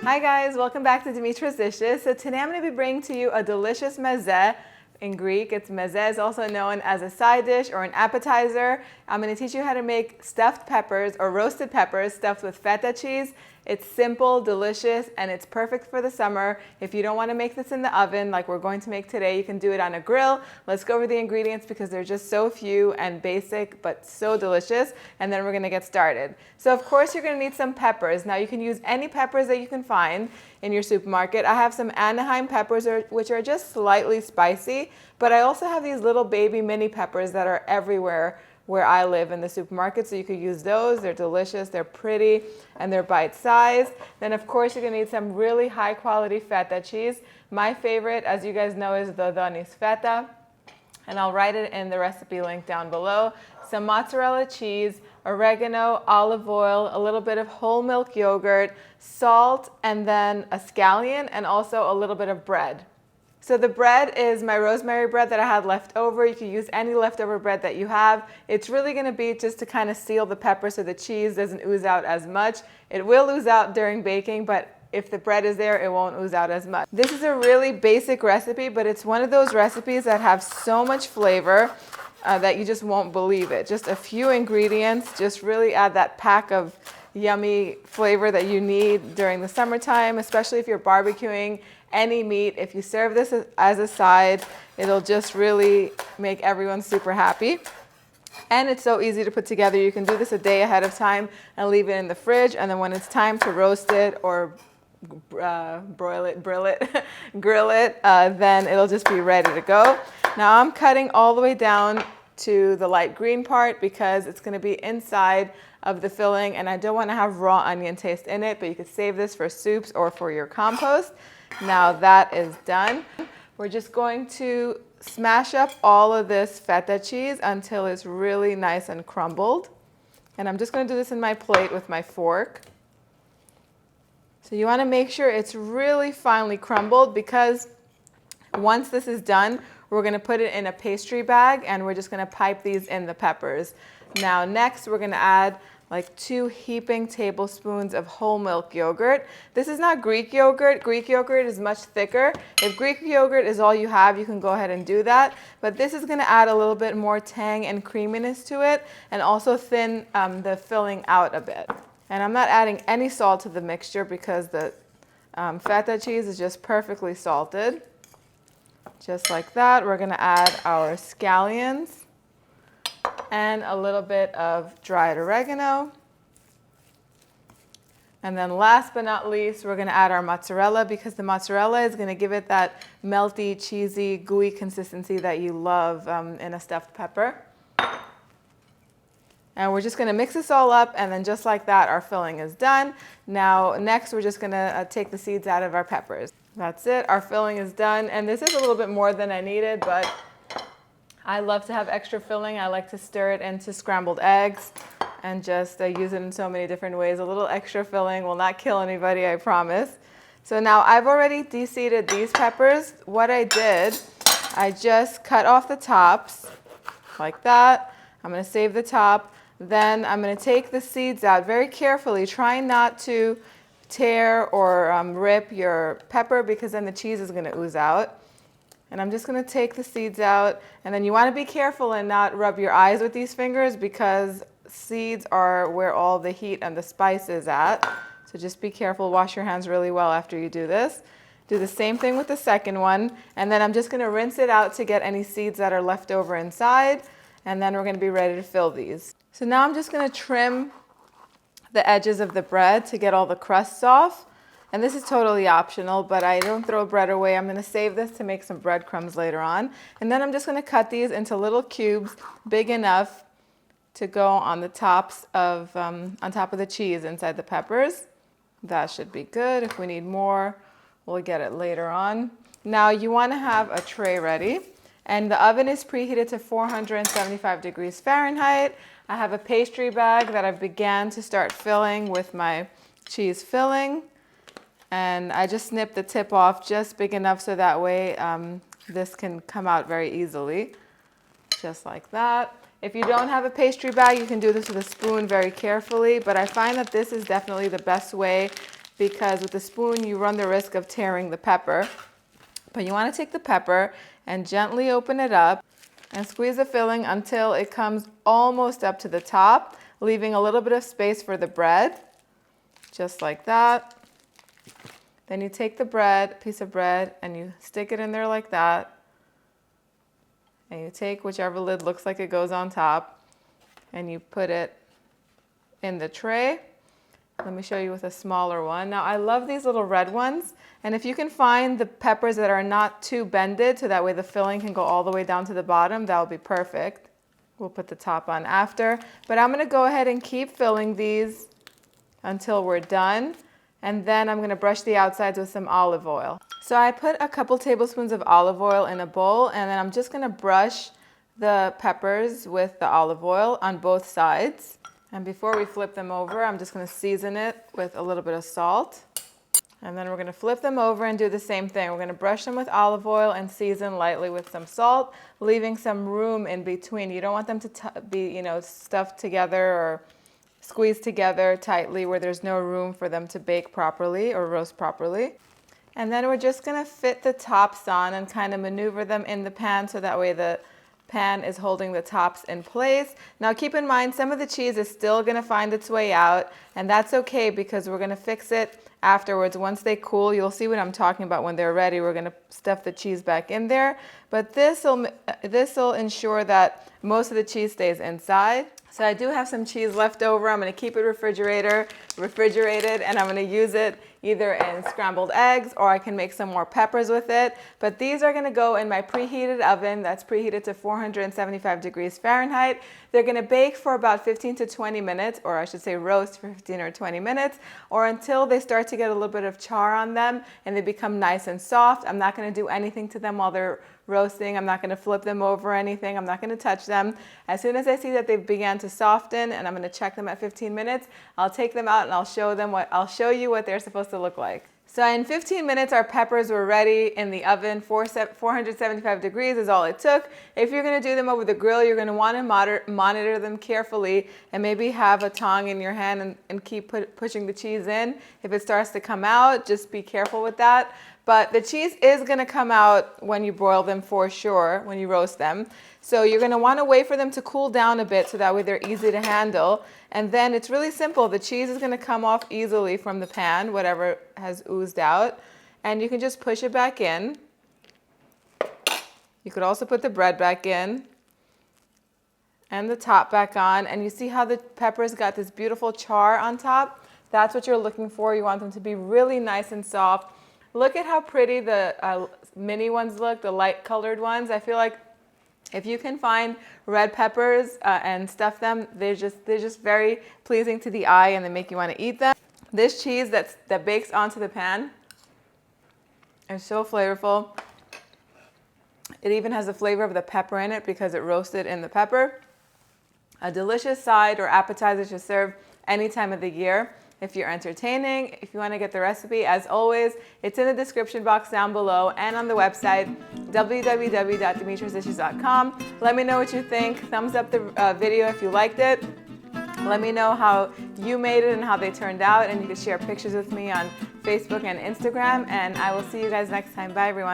Hi guys, welcome back to Dimitra's Dishes. So today I'm going to be bringing to you a delicious meze. In Greek, it's meze, is also known as a side dish or an appetizer. I'm going to teach you how to make stuffed peppers or roasted peppers stuffed with feta cheese. It's simple, delicious, and it's perfect for the summer. If you don't want to make this in the oven like we're going to make today, you can do it on a grill. Let's go over the ingredients because they're just so few and basic, but so delicious. And then we're going to get started. So of course you're going to need some peppers. Now you can use any peppers that you can find in your supermarket. I have some Anaheim peppers which are just slightly spicy, but I also have these little baby mini peppers that are everywhere where I live in the supermarket, so you could use those. They're delicious, they're pretty, and they're bite-sized. Then of course you're gonna need some really high quality feta cheese. My favorite, as you guys know, is Dodonis feta, and I'll write it in the recipe link down below. Some mozzarella cheese, oregano, olive oil, a little bit of whole milk yogurt, salt, and then a scallion, and also a little bit of bread. So the bread is my rosemary bread that I had left over. You can use any leftover bread that you have. It's really going to be just to kind of seal the pepper so the cheese doesn't ooze out as much. It will ooze out during baking, but if the bread is there, it won't ooze out as much. This is a really basic recipe, but it's one of those recipes that have so much flavor that you just won't believe it. Just a few ingredients just really add that pack of yummy flavor that you need during the summertime, especially if you're barbecuing any meat. If you serve this as a side, it'll just really make everyone super happy. And it's so easy to put together. You can do this a day ahead of time and leave it in the fridge, and then when it's time to roast it or grill it, then it'll just be ready to go. Now I'm cutting all the way down to the light green part because it's going to be inside of the filling, and I don't want to have raw onion taste in it, but you could save this for soups or for your compost. Now that is done. We're just going to smash up all of this feta cheese until it's really nice and crumbled. And I'm just going to do this in my plate with my fork. So you want to make sure it's really finely crumbled, because once this is done, we're going to put it in a pastry bag and we're just going to pipe these in the peppers. Now next we're going to add like 2 heaping tablespoons of whole milk yogurt. This is not Greek yogurt. Greek yogurt is much thicker. If Greek yogurt is all you have, you can go ahead and do that. But this is going to add a little bit more tang and creaminess to it, and also thin the filling out a bit. And I'm not adding any salt to the mixture because the feta cheese is just perfectly salted. Just like that, we're going to add our scallions and a little bit of dried oregano. And then last but not least, we're going to add our mozzarella, because the mozzarella is going to give it that melty, cheesy, gooey consistency that you love in a stuffed pepper. And we're just going to mix this all up, and then just like that, our filling is done. Now next we're just going to take the seeds out of our peppers. That's it, our filling is done, and this is a little bit more than I needed, but I love to have extra filling. I like to stir it into scrambled eggs and just use it in so many different ways. A little extra filling will not kill anybody, I promise. So now I've already de-seeded these peppers. What I did, I just cut off the tops like that. I'm going to save the top. Then I'm going to take the seeds out very carefully. Try not to tear or rip your pepper, because then the cheese is going to ooze out. And I'm just going to take the seeds out, and then you want to be careful and not rub your eyes with these fingers, because seeds are where all the heat and the spice is at. So just be careful, wash your hands really well after you do this. Do the same thing with the second one, and then I'm just going to rinse it out to get any seeds that are left over inside, and then we're going to be ready to fill these. So now I'm just going to trim the edges of the bread to get all the crusts off. And this is totally optional, but I don't throw bread away. I'm going to save this to make some breadcrumbs later on. And then I'm just going to cut these into little cubes big enough to go on the tops of, on top of the cheese inside the peppers. That should be good. If we need more, we'll get it later on. Now you want to have a tray ready, and the oven is preheated to 475 degrees Fahrenheit. I have a pastry bag that I've began to start filling with my cheese filling. And I just snipped the tip off just big enough so that way this can come out very easily, just like that. If you don't have a pastry bag, you can do this with a spoon very carefully, but I find that this is definitely the best way because with the spoon you run the risk of tearing the pepper. But you want to take the pepper and gently open it up and squeeze the filling until it comes almost up to the top, leaving a little bit of space for the bread, just like that. Then you take the bread, piece of bread, and you stick it in there like that. And you take whichever lid looks like it goes on top, and you put it in the tray. Let me show you with a smaller one. Now I love these little red ones, and if you can find the peppers that are not too bended so that way the filling can go all the way down to the bottom, that would be perfect. We'll put the top on after, but I'm gonna go ahead and keep filling these until we're done, and then I'm gonna brush the outsides with some olive oil. So I put a couple tablespoons of olive oil in a bowl, and then I'm just gonna brush the peppers with the olive oil on both sides. And before we flip them over, I'm just gonna season it with a little bit of salt. And then we're gonna flip them over and do the same thing. We're gonna brush them with olive oil and season lightly with some salt, leaving some room in between. You don't want them to be, stuffed together or squeezed together tightly where there's no room for them to bake properly or roast properly. And then we're just gonna fit the tops on and kind of maneuver them in the pan so that way the pan is holding the tops in place. Now keep in mind, some of the cheese is still gonna find its way out, and that's okay because we're gonna fix it afterwards. Once they cool, you'll see what I'm talking about. When they're ready, we're gonna stuff the cheese back in there. But this'll ensure that most of the cheese stays inside. So I do have some cheese left over. I'm gonna keep it refrigerated, and I'm gonna use it either in scrambled eggs or I can make some more peppers with it. But these are gonna go in my preheated oven that's preheated to 475 degrees Fahrenheit. They're gonna bake for about 15 to 20 minutes, or I should say roast for 15 or 20 minutes, or until they start to get a little bit of char on them and they become nice and soft. I'm not gonna do anything to them while they're roasting. I'm not going to flip them over or anything. I'm not going to touch them. As soon as I see that they've began to soften, and I'm going to check them at 15 minutes, I'll take them out and I'll show you what they're supposed to look like. So in 15 minutes, our peppers were ready in the oven. 475 degrees is all it took. If you're going to do them over the grill, you're going to want to monitor them carefully and maybe have a tong in your hand and keep pushing the cheese in. If it starts to come out, just be careful with that. But the cheese is going to come out when you broil them for sure, when you roast them. So you're going to want to wait for them to cool down a bit so that way they're easy to handle. And then it's really simple. The cheese is going to come off easily from the pan, whatever has oozed out. And you can just push it back in. You could also put the bread back in and the top back on. And you see how the peppers got this beautiful char on top? That's what you're looking for. You want them to be really nice and soft. Look at how pretty the mini ones look, the light colored ones. I feel like if you can find red peppers and stuff them, they're just very pleasing to the eye and they make you want to eat them. This cheese that bakes onto the pan is so flavorful. It even has the flavor of the pepper in it because it roasted in the pepper. A delicious side or appetizer to serve any time of the year. If you're entertaining, if you want to get the recipe, as always, it's in the description box down below and on the website, www.dimitrasdishes.com. Let me know what you think. Thumbs up the video if you liked it. Let me know how you made it and how they turned out, and you can share pictures with me on Facebook and Instagram, and I will see you guys next time. Bye, everyone.